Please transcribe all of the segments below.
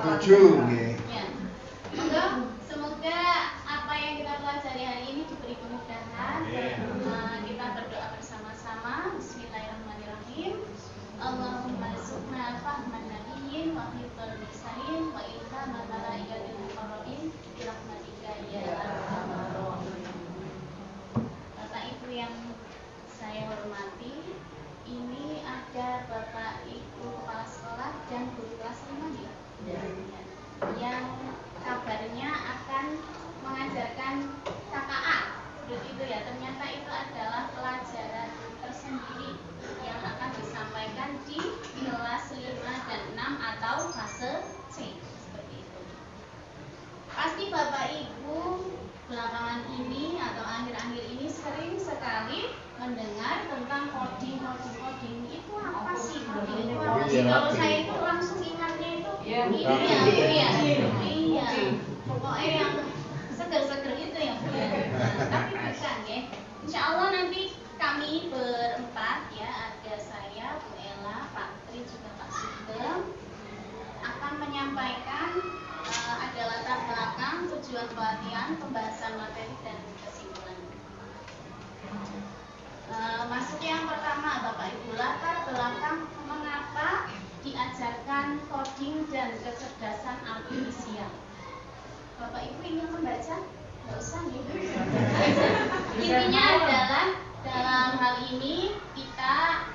Setuju nggih. Ya. Semoga apa yang kita pelajari hari ini diberi kemudahan. Kita berdoa bersama-sama. Bismillahirrahmanirrahim. Allahumma rzuqna fahman nabiyyin wa hifdzal lisanin wa ilhamal malaikatil muqarrabin bi rahmatika ya arhamar rahimin. Bapak Ibu yang saya hormati, ini ada Bapak Ibu kepala sekolah dan guru kelas 5 ya. Yang kabarnya akan mengajarkan KKA. Begitu ya, ternyata itu adalah pelajaran tersendiri yang akan disampaikan di kelas 5 dan 6 atau fase C. Seperti itu. Pasti Bapak Ibu belakangan ini atau akhir-akhir ini sering sekali mendengar tentang coding itu apa sih? Coding itu apa sih? Kalau saya itu langsung ingatnya itu iya. Pokoknya yang seger-seger itu ya Bu ya. Tapi bukan ya. Insya Allah nanti kami berempat ya, ada saya, Bu Ella, Pak Tri juga Pak Sugeng akan menyampaikan ada latar belakang, tujuan pelatihan, pembahasan materi dan kesimpulan. Masuk yang pertama Bapak Ibu, latar belakang mengapa diajarkan coding dan kecerdasan artifisial. Bapak Ibu ingin membaca? Nggak usah nih. Intinya adalah dalam hal ini kita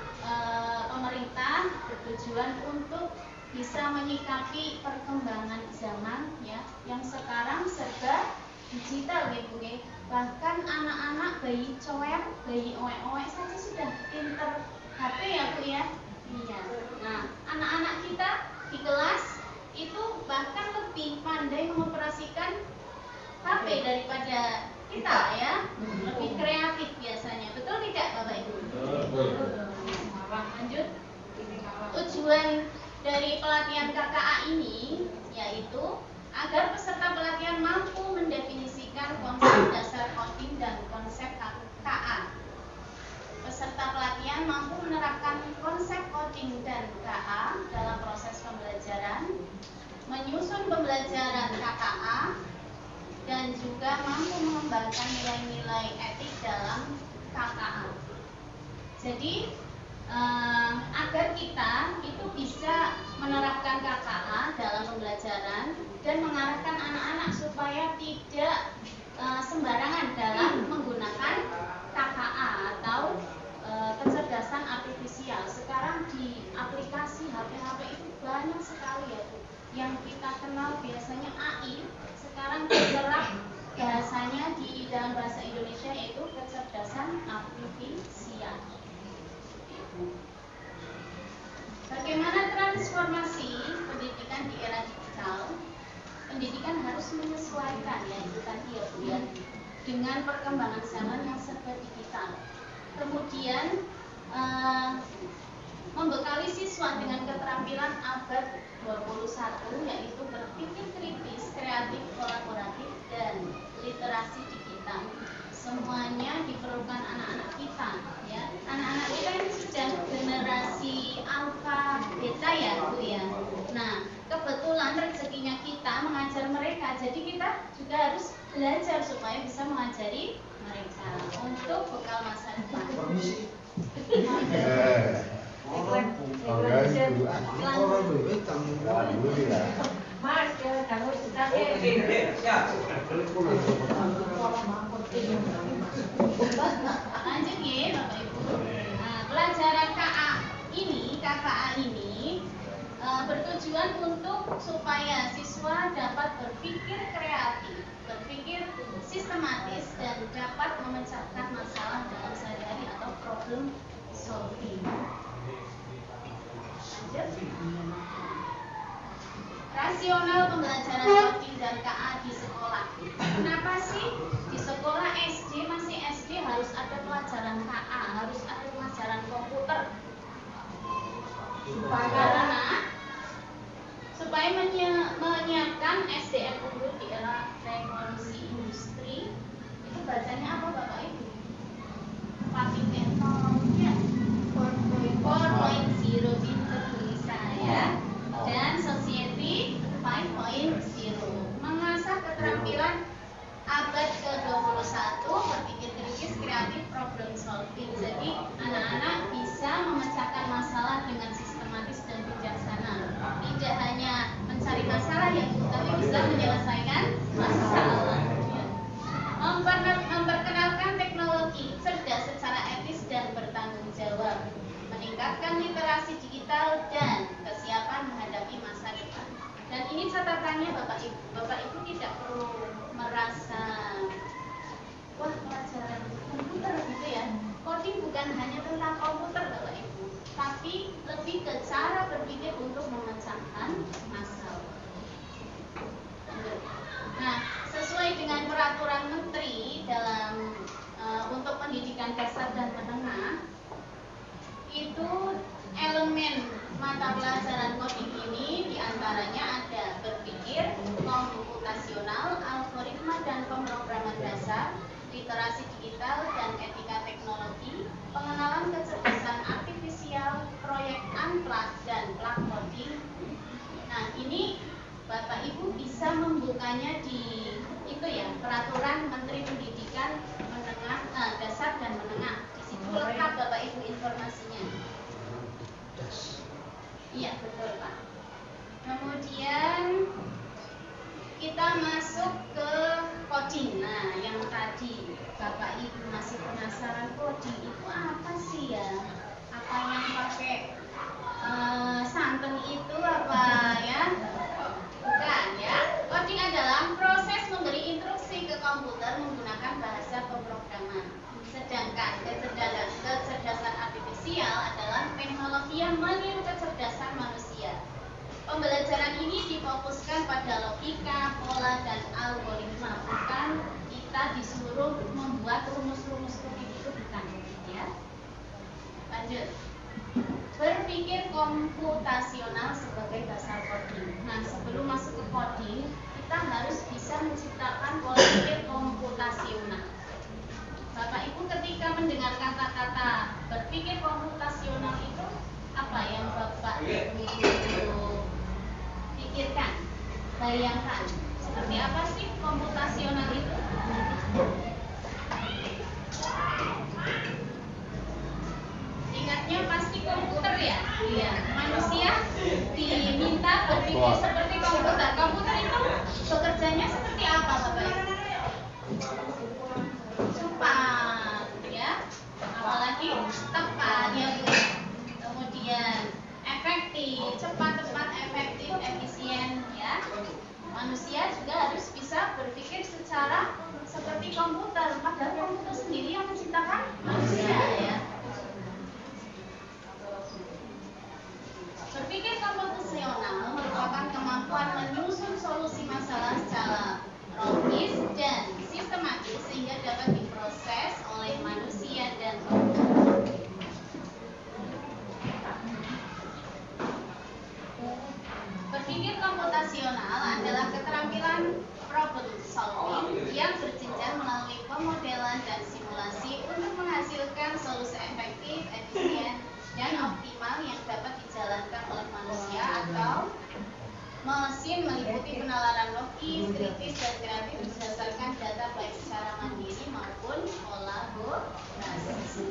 pemerintah bertujuan untuk bisa menyikapi perkembangan zaman ya, yang sekarang serba digital ya Bu ya. Bahkan anak-anak bayi coer, bayi oek-oek saja sudah pinter HP ya Bu ya. Iya. Nah, anak-anak kita di kelas itu bahkan lebih pandai mengoperasikan HP daripada kita ya. Lebih kreatif biasanya. Betul tidak Bapak Ibu? Betul. Lanjut. Tujuan dari pelatihan KKA ini yaitu agar peserta pelatihan mampu mendefinisikan konsep dasar coding dan konsep KA. Peserta pelatihan mampu menerapkan konsep coding dan KA dalam proses pembelajaran, menyusun pembelajaran KKA, dan juga mampu mengembangkan nilai-nilai etik dalam KKA. Jadi agar kita itu bisa menerapkan KKA dalam pembelajaran dan mengarahkan anak-anak supaya tidak sembarangan dalam menggunakan KKA atau kecerdasan artifisial. Sekarang di aplikasi HP-HP itu banyak sekali ya Bu. Yang kita kenal biasanya AI, sekarang diserap bahasanya di dalam bahasa Indonesia yaitu kecerdasan artifisial. Bagaimana transformasi pendidikan di era digital? Pendidikan harus menyesuaikan ya itu tadi ya Bu ya, dengan perkembangan zaman yang serba digital. Kemudian membekali siswa dengan keterampilan abad 21 yaitu berpikir kritis, kreatif, kolaboratif, dan literasi digital. Semuanya diperlukan anak-anak kita ya. Anak-anak kita ini sudah generasi alfa beta ya Bu ya. Nah, kebetulan rezekinya kita mengajar mereka. Jadi kita juga harus belajar supaya bisa mengajari mereka untuk bekal masa depan. Mas, kamu lanjut ya Bapak Ibu. Nah, pelajaran KKA ini bertujuan untuk supaya siswa dapat berpikir kreatif, berpikir sistematis, dan dapat memecahkan masalah dalam sehari-hari atau problem solving. Rasional pembelajaran coding dan KA di sekolah. Kenapa sih di sekolah SD masih SD harus ada pelajaran KA, harus ada pelajaran komputer? Supaya menyiapkan SDM unggul di era revolusi industri. Itu bacanya apa Bapak Ibu? 4.0 pinter tulis saya dan Society 5.0 bisa menyelesaikan masalah. Memperkenalkan teknologi cerdas secara etis dan bertanggung jawab, meningkatkan literasi digital dan kesiapan menghadapi masa depan. Dan ini catatannya Bapak Ibu tidak perlu merasa wah pelajaran komputer gitu ya. Coding bukan hanya tentang komputer Bapak Ibu, tapi lebih ke cara berpikir untuk memecahkan masalah. Nah, sesuai dengan peraturan Menteri dalam untuk pendidikan dasar dan menengah, itu elemen mata pelajaran coding ini diantaranya ada berpikir, komputasional, algoritma dan pemrograman dasar, literasi digital dan etika teknologi, pengenalan kecerdasan artifisial, proyek unplug dan plug coding. Nah, ini Bapak Ibu bisa membukanya di itu ya, peraturan Menteri Pendidikan Menengah Dasar dan Menengah. Di situ lengkap Bapak Ibu informasinya. Iya, betul Pak. Kemudian kita masuk ke coding. Nah, yang tadi Bapak Ibu masih penasaran coding itu apa sih ya? Apa yang pakai santen itu apa ya? Bukan ya. Coding adalah proses memberi instruksi ke komputer menggunakan bahasa pemrograman. Sedangkan kecerdasan artifisial adalah teknologi yang meniru kecerdasan manusia. Pembelajaran ini difokuskan pada logika, pola, dan algoritma. Bukan kita disuruh membuat rumus-rumus seperti itu, bukan ya. Lanjut. Berpikir komputasional sebagai dasar coding. Nah, sebelum masuk ke coding, kita harus bisa menciptakan pola pikir komputasional. Bapak Ibu ketika mendengar kata-kata berpikir komputasional itu apa yang Bapak Ibu pikirkan? Bayangkan, seperti apa sih komputasional itu? Ingatnya pasti komputer ya? Iya. Manusia diminta berpikir seperti komputer. Komputer itu bekerjanya seperti apa Bapak Ibu? Cepat ya, apalagi tepat ya Bu. Kemudian efektif, cepat, efektif, efisien ya. Manusia juga harus bisa berpikir secara seperti komputer. Padahal komputer sendiri yang menciptakan manusia ya. Berpikir komputasional merupakan kemampuan menyusun solusi masalah secara logis dan sistematis sehingga dapat diproses oleh manusia dan komputer. Berpikir komputasional adalah keterampilan problem solving yang berjenjang melalui pemodelan dan simulasi untuk menghasilkan solusi efektif, efisien, dan optimal yang dapat dijalankan oleh manusia atau mesin meliputi penalaran logis, kritis, dan kreatif berdasarkan data baik secara mandiri maupun kolaborasi.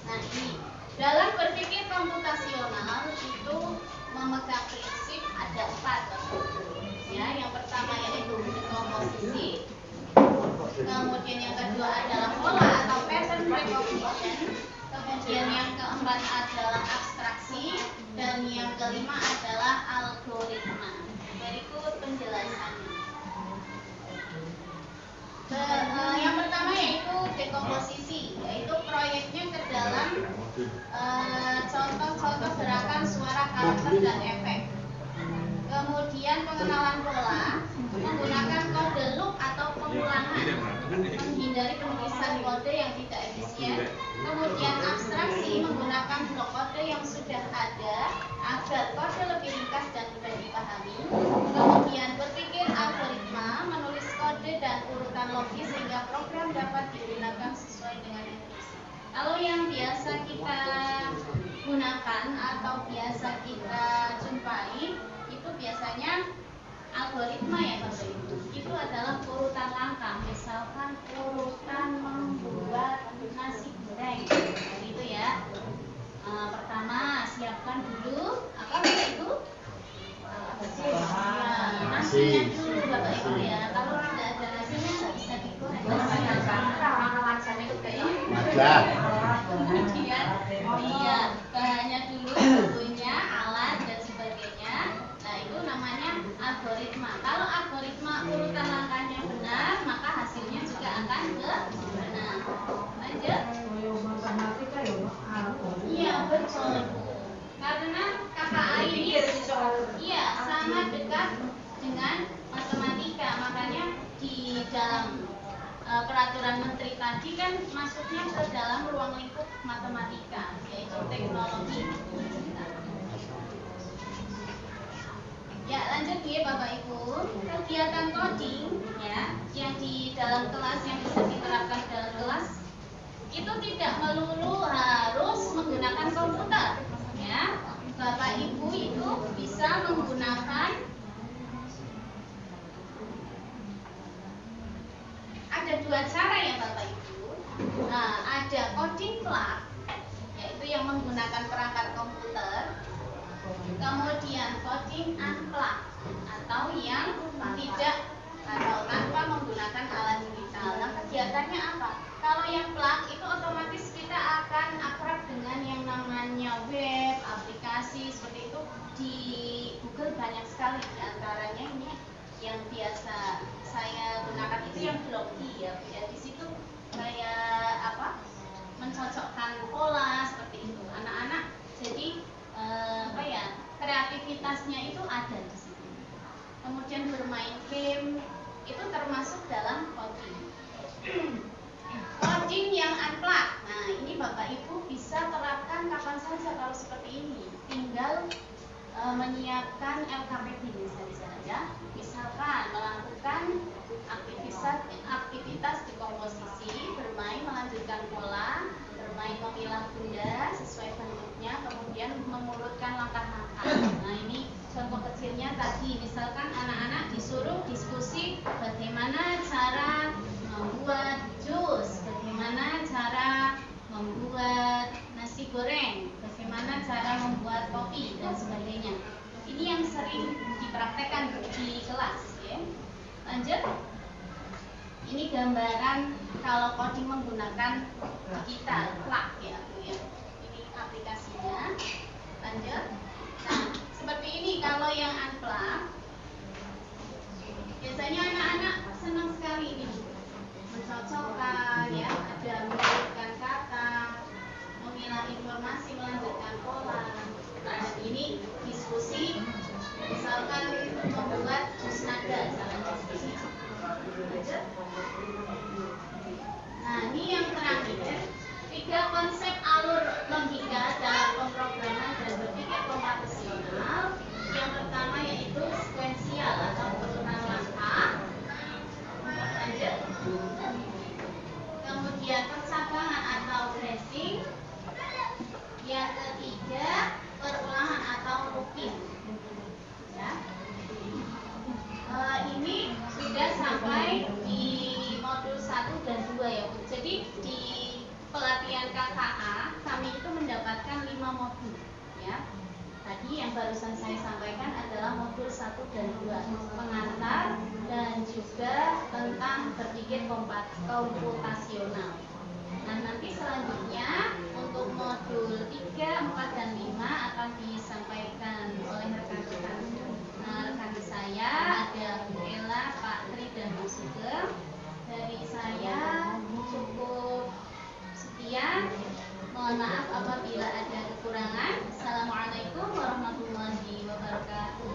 Nah, ini dalam berpikir komputasional itu memegang prinsip ada 4 ya. Yang pertama yaitu dekomposisi, kemudian yang kedua adalah pola atau pattern recognition, kemudian yang keempat adalah abstraksi, dan yang kelima adalah algoritma. Berikut penjelasannya. Yang pertama yaitu dekomposisi, yaitu proyeknya ke dalam contoh-contoh gerakan suara, karakter, dan efek. Kemudian pengenalan pola menggunakan kode loop atau pengulangan, menghindari penulisan kode yang tidak efisien. Kemudian abstraksi menggunakan blok kode yang sudah ada agar kode lebih ringkas dan mudah dipahami. Kemudian berpikir algoritma, menulis kode dan urutan logis sehingga program dapat digunakan sesuai dengan instruksi. Kalau yang biasa kita gunakan atau biasa kita jumpai itu biasanya algoritma ya Bapak Ibu. Itu adalah urutan langkah. Misalkan urutan membuat nasi goreng, gitu ya. Pertama siapkan dulu nasinya dulu Bapak Ibu ya. Kalau tidak ada nasinya nggak bisa digoreng. Masak. Kemudian iya bahannya dulu, bumbunya, alat dan sebagainya. Nah itu namanya algoritma. Kalau algoritma urutan langkahnya benar, maka hasilnya juga akan benar. Lanjut. Iya betul. Karena KKA ini iya sangat dekat dengan matematika, makanya di dalam peraturan menteri tadi kan masuknya ke dalam ruang lingkup matematika, yaitu teknologi. Ya lanjut ya Bapak Ibu, kegiatan coding ya yang di dalam kelas yang bisa diterapkan dalam kelas itu tidak melulu harus menggunakan komputer ya. Bapak Ibu itu bisa menggunakan ada dua cara ya Bapak Ibu. Nah, ada coding plug yaitu yang menggunakan perangkat komputer. Kemudian coding unplug atau yang tidak atau tanpa menggunakan alat digital. Nah, kegiatannya apa? Kalau yang plug itu otomatis kita akan akrab dengan yang namanya web, aplikasi seperti itu. Di Google banyak sekali, antaranya ini yang biasa saya gunakan itu yang Blocky ya. Di situ kayak apa? Mencocokkan pola seperti itu. Anak-anak jadi kreativitasnya itu ada di situ. Kemudian bermain game itu termasuk dalam coding. Coding yang unplug. Nah, ini Bapak Ibu bisa terapkan kapan saja kalau seperti ini. Tinggal menyiapkan LKPD misalnya. Misalkan melakukan aktivitas dekomposisi, bermain melanjutkan pola, bermain memilah benda sesuai bentuknya, kemudian mengurutkan langkah-langkah. Nah ini contoh kecilnya tadi, misalkan anak-anak disuruh diskusi bagaimana cara membuat jus, bagaimana cara membuat nasi goreng, bagaimana cara membuat kopi dan sebagainya. Ini yang sering dipraktekkan di kelas ya. Lanjut. Ini gambaran kalau coding menggunakan digital, plug ya, Bu ya. Ini aplikasinya. Lanjut. Nah, seperti ini kalau yang unplug. Biasanya anak-anak senang sekali ini. Mencocokkan ya, ada mengurutkan kata, memilah informasi, melanjutkan pola. Nah, ini diskusi misalkan membuat jus nada, salah diskusi. Nah, ini yang terakhir, 3 konsep alur logika dalam pemrograman dan berpikir komputasional. Yang pertama yaitu sekuensial atau urutan langkah. Lanjut. Kemudian percabangan atau tracing. Yang ketiga, perulangan atau looping. Ya. Ini sudah sampai di modul 1 dan 2 ya Bu. Jadi di pelatihan KKA kami itu mendapatkan 5 modul ya. Tadi yang barusan saya sampaikan adalah modul 1 dan 2, pengantar dan juga tentang berpikir komputasional. Nah, nanti selanjutnya untuk modul 3, 4 dan 5 akan disampaikan oleh rekan-rekan saya, ada Bu Ella, Pak Tri dan Bu Sugeng. Dari saya cukup sekian. Mohon maaf apabila ada kekurangan. Assalamualaikum warahmatullahi wabarakatuh.